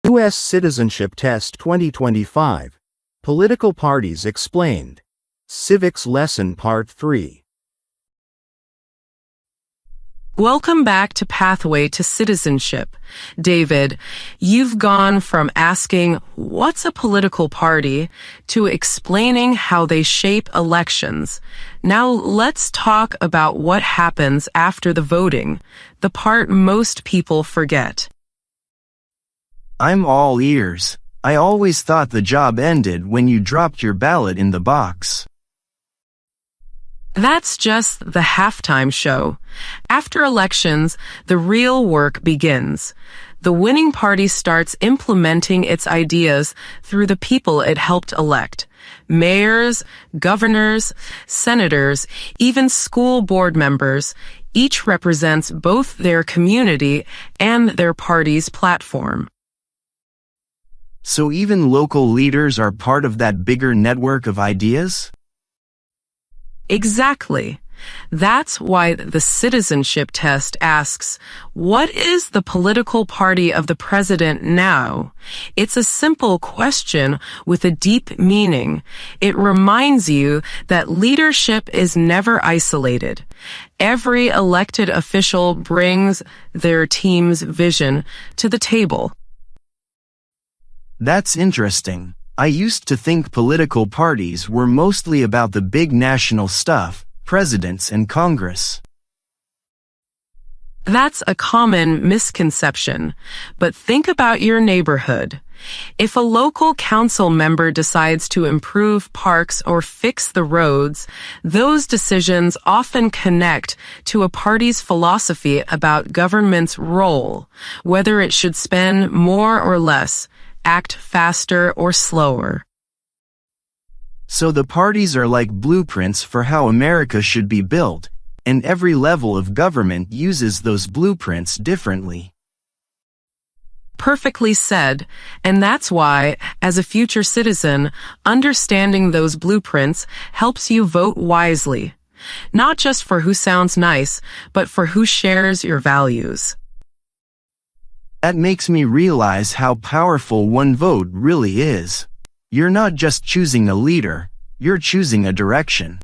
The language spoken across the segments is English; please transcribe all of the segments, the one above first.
U.S. Citizenship Test 2025. Political Parties Explained. Civics Lesson Part 3. Welcome back to Pathway to Citizenship. David, you've gone from asking, what's a political party, to explaining how they shape elections. Now let's talk about what happens after the voting, the part most people forget. I'm all ears. I always thought the job ended when you dropped your ballot in the box. That's just the halftime show. After elections, the real work begins. The winning party starts implementing its ideas through the people it helped elect. Mayors, governors, senators, even school board members. Each represents both their community and their party's platform. So even local leaders are part of that bigger network of ideas? Exactly. That's why the Citizenship Test asks, what is the political party of the president now? It's a simple question with a deep meaning. It reminds you that leadership is never isolated. Every elected official brings their team's vision to the table. That's interesting. I used to think political parties were mostly about the big national stuff, presidents and Congress. That's a common misconception. But think about your neighborhood. If a local council member decides to improve parks or fix the roads, those decisions often connect to a party's philosophy about government's role, whether it should spend more or less, act faster or slower. So the parties are like blueprints for how America should be built, and every level of government uses those blueprints differently. Perfectly said, and that's why, as a future citizen, understanding those blueprints helps you vote wisely, not just for who sounds nice, but for who shares your values. That makes me realize how powerful one vote really is. You're not just choosing a leader, you're choosing a direction.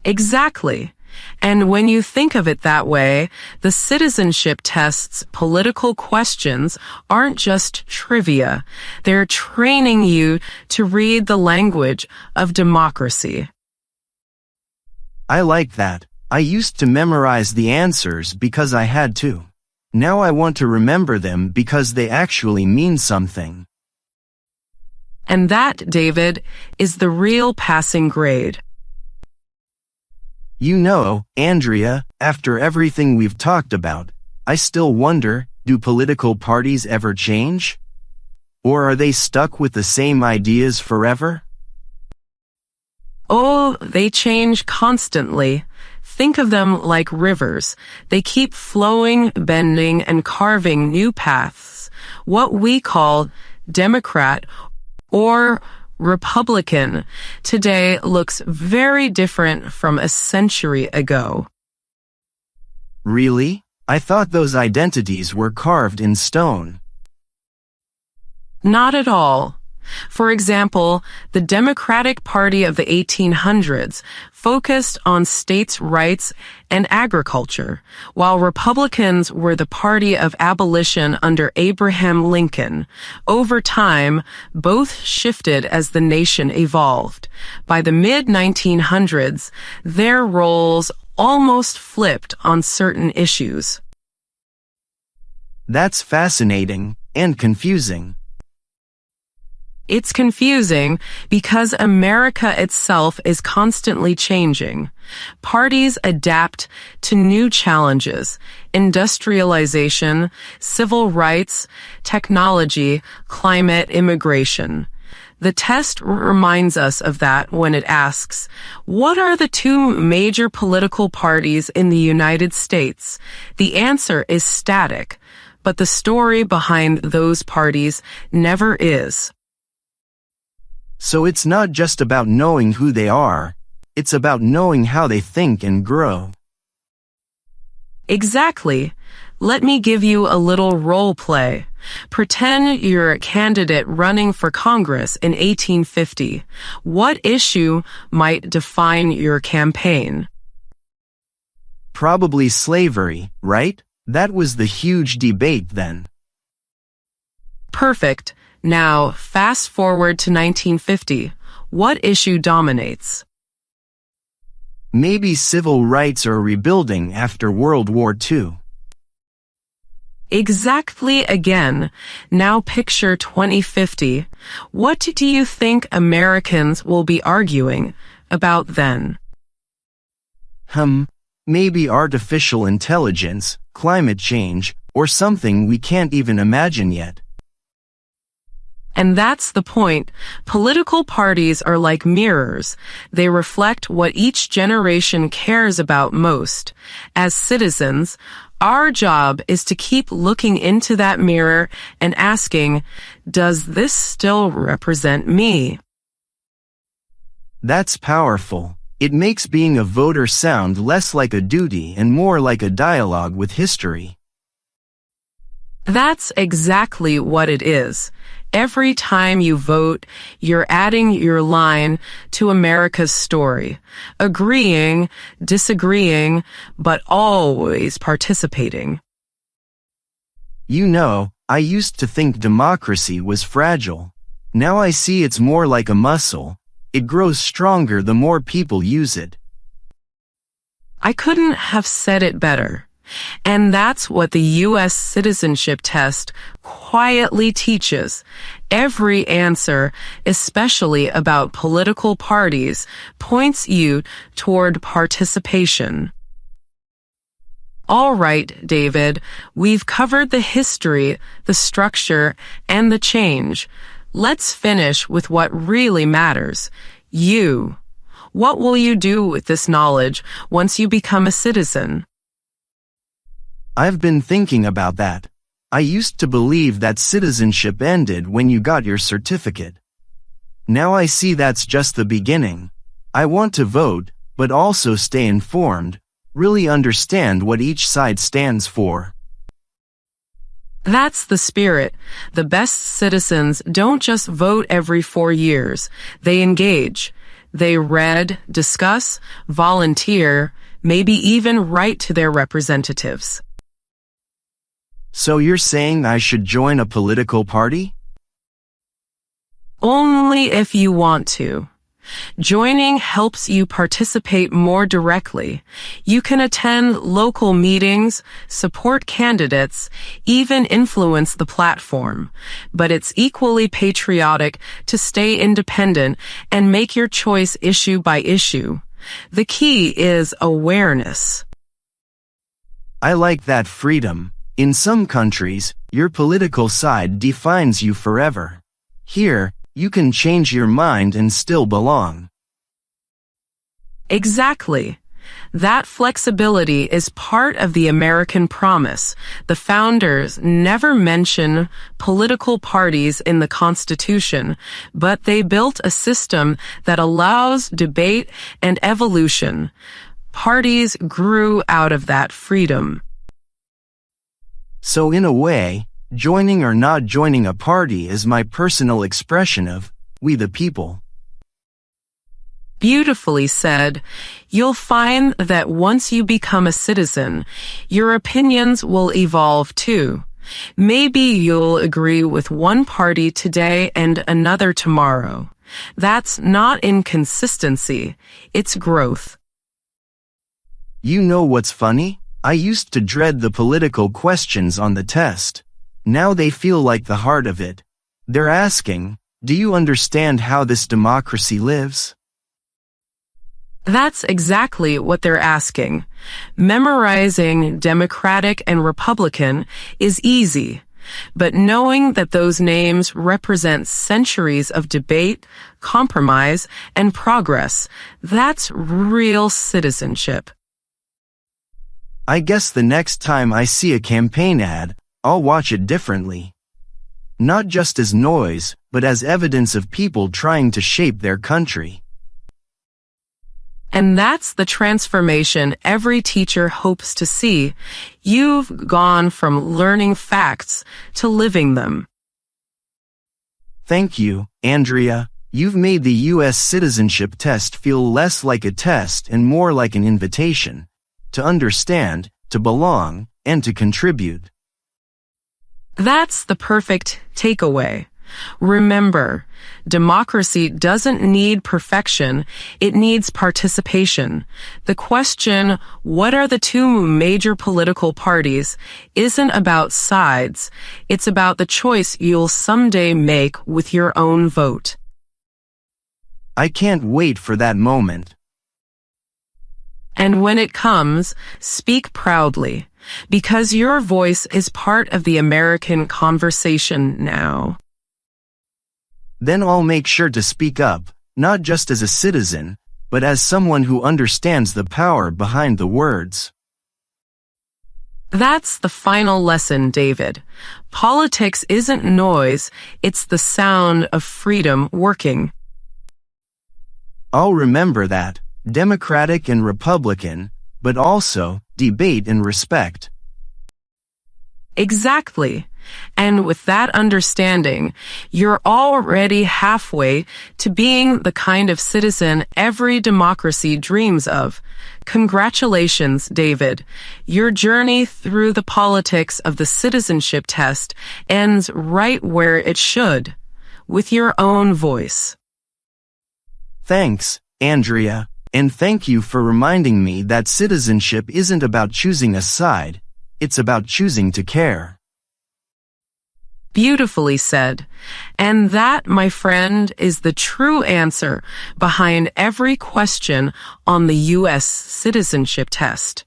Exactly. And when you think of it that way, the Citizenship Test's political questions aren't just trivia. They're training you to read the language of democracy. I like that. I used to memorize the answers because I had to. Now I want to remember them because they actually mean something. And that, David, is the real passing grade. You know, Andrea, after everything we've talked about, I still wonder, do political parties ever change? Or are they stuck with the same ideas forever? Oh, they change constantly. Think of them like rivers. They keep flowing, bending, and carving new paths. What we call Democrat or Republican today looks very different from a century ago. Really? I thought those identities were carved in stone. Not at all. For example, the Democratic Party of the 1800s focused on states' rights and agriculture, while Republicans were the party of abolition under Abraham Lincoln. Over time, both shifted as the nation evolved. By the mid-1900s, their roles almost flipped on certain issues. That's fascinating and confusing. It's confusing because America itself is constantly changing. Parties adapt to new challenges: industrialization, civil rights, technology, climate, immigration. The test reminds us of that when it asks, what are the two major political parties in the United States? The answer is static, but the story behind those parties never is. So it's not just about knowing who they are, it's about knowing how they think and grow. Exactly. Let me give you a little role play. Pretend you're a candidate running for Congress in 1850. What issue might define your campaign? Probably slavery, right? That was the huge debate then. Perfect. Now, fast forward to 1950. What issue dominates? Maybe civil rights or rebuilding after World War II. Exactly again. Now picture 2050. What do you think Americans will be arguing about then? Maybe artificial intelligence, climate change, or something we can't even imagine yet. And that's the point. Political parties are like mirrors. They reflect what each generation cares about most. As citizens, our job is to keep looking into that mirror and asking, does this still represent me? That's powerful. It makes being a voter sound less like a duty and more like a dialogue with history. That's exactly what it is. Every time you vote, you're adding your line to America's story, agreeing, disagreeing, but always participating. You know, I used to think democracy was fragile. Now I see it's more like a muscle. It grows stronger the more people use it. I couldn't have said it better. And that's what the U.S. Citizenship Test quietly teaches. Every answer, especially about political parties, points you toward participation. All right, David, we've covered the history, the structure, and the change. Let's finish with what really matters. You. What will you do with this knowledge once you become a citizen? I've been thinking about that. I used to believe that citizenship ended when you got your certificate. Now I see that's just the beginning. I want to vote, but also stay informed, really understand what each side stands for. That's the spirit. The best citizens don't just vote every 4 years. They engage. They read, discuss, volunteer, maybe even write to their representatives. So you're saying I should join a political party? Only if you want to. Joining helps you participate more directly. You can attend local meetings, support candidates, even influence the platform. But it's equally patriotic to stay independent and make your choice issue by issue. The key is awareness. I like that freedom. In some countries, your political side defines you forever. Here, you can change your mind and still belong. Exactly. That flexibility is part of the American promise. The founders never mention political parties in the Constitution, but they built a system that allows debate and evolution. Parties grew out of that freedom. So in a way, joining or not joining a party is my personal expression of, we the people. Beautifully said. You'll find that once you become a citizen, your opinions will evolve too. Maybe you'll agree with one party today and another tomorrow. That's not inconsistency, it's growth. You know what's funny? I used to dread the political questions on the test. Now they feel like the heart of it. They're asking, do you understand how this democracy lives? That's exactly what they're asking. Memorizing Democratic and Republican is easy, but knowing that those names represent centuries of debate, compromise, and progress, that's real citizenship. I guess the next time I see a campaign ad, I'll watch it differently. Not just as noise, but as evidence of people trying to shape their country. And that's the transformation every teacher hopes to see. You've gone from learning facts to living them. Thank you, Andrea. You've made the U.S. citizenship test feel less like a test and more like an invitation to understand, to belong, and to contribute. That's the perfect takeaway. Remember, democracy doesn't need perfection, it needs participation. The question, what are the two major political parties, isn't about sides, it's about the choice you'll someday make with your own vote. I can't wait for that moment. And when it comes, speak proudly, because your voice is part of the American conversation now. Then I'll make sure to speak up, not just as a citizen, but as someone who understands the power behind the words. That's the final lesson, David. Politics isn't noise, it's the sound of freedom working. I'll remember that, Democratic and Republican, but also debate and respect. Exactly. And with that understanding, you're already halfway to being the kind of citizen every democracy dreams of. Congratulations, David. Your journey through the politics of the citizenship test ends right where it should, with your own voice. Thanks, Andrea, and thank you for reminding me that citizenship isn't about choosing a side, it's about choosing to care. Beautifully said. And that, my friend, is the true answer behind every question on the U.S. citizenship test.